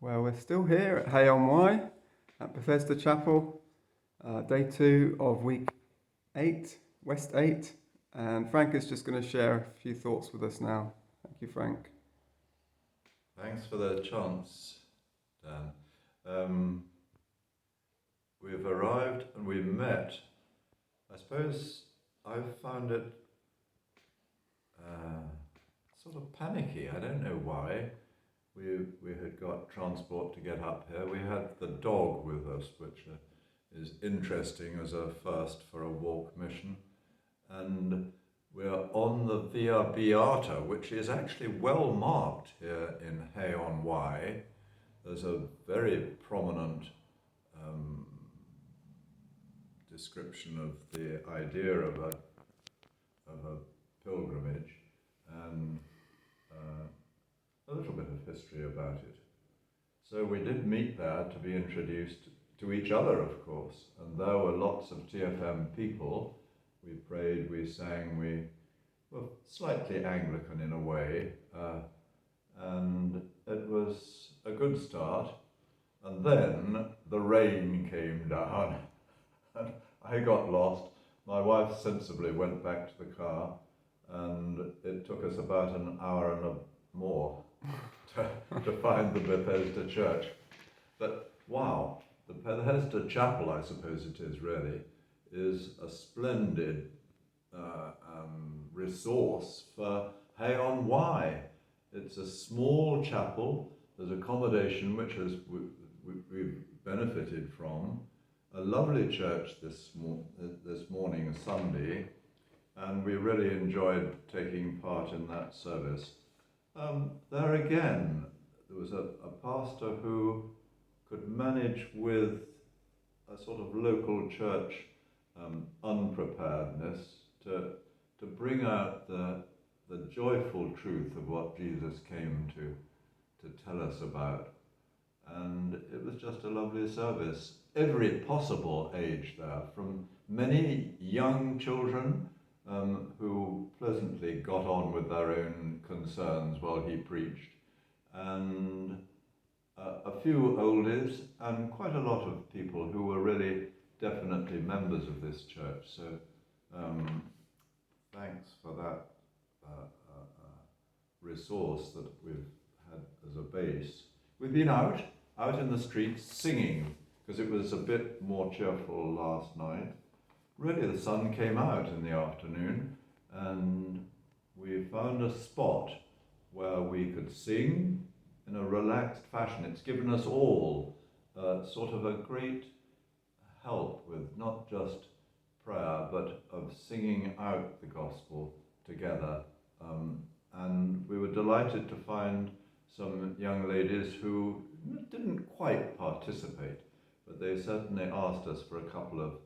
Well, we're still here at Hay on Wye at Bethesda Chapel, day 2 of week 8, West 8, and Frank is just going to share a few thoughts with us now. Thank you, Frank. Thanks for the chance, Dan. We've arrived and we met. I suppose I've found it sort of panicky. I don't know why. We had got transport to get up here. We had the dog with us, which is interesting as a first for a walk mission. And we're on the Via Beata, which is actually well marked here in Hay on Wye. There's a very prominent description of the idea of a pilgrimage and a little bit of history about it. So we did meet there to be introduced to each other, of course, and there were lots of TFM people. We prayed, we sang, we were slightly Anglican in a way, and it was a good start. And then the rain came down, and I got lost. My wife sensibly went back to the car, and it took us about an hour and more to find the Bethesda church. But wow, the Bethesda Chapel, I suppose it is really, is a splendid resource for Hay on Wye. It's a small chapel. There's accommodation which we've benefited from. A lovely church this morning, Sunday, and we really enjoyed taking part in that service. There again, there was a pastor who could manage with a sort of local church unpreparedness to bring out the joyful truth of what Jesus came to tell us about. And it was just a lovely service. Every possible age there, from many young children who pleasantly got on with their own concerns while he preached, and a few oldies, and quite a lot of people who were really definitely members of this church. So thanks for that resource that we've had as a base. We've been out in the streets singing, because it was a bit more cheerful last night. Really, the sun came out in the afternoon, and we found a spot where we could sing in a relaxed fashion. It's given us all sort of a great help with not just prayer, but of singing out the gospel together. And we were delighted to find some young ladies who didn't quite participate, but they certainly asked us for a couple of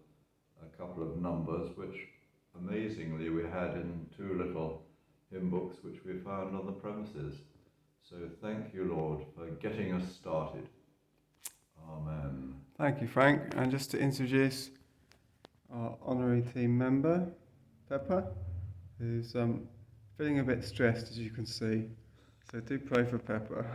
numbers, which amazingly we had in 2 little hymn books which we found on the premises. So thank you, Lord, for getting us started. Amen. Thank you, Frank. And just to introduce our honorary team member, Pepper, who's feeling a bit stressed, as you can see. So do pray for Pepper.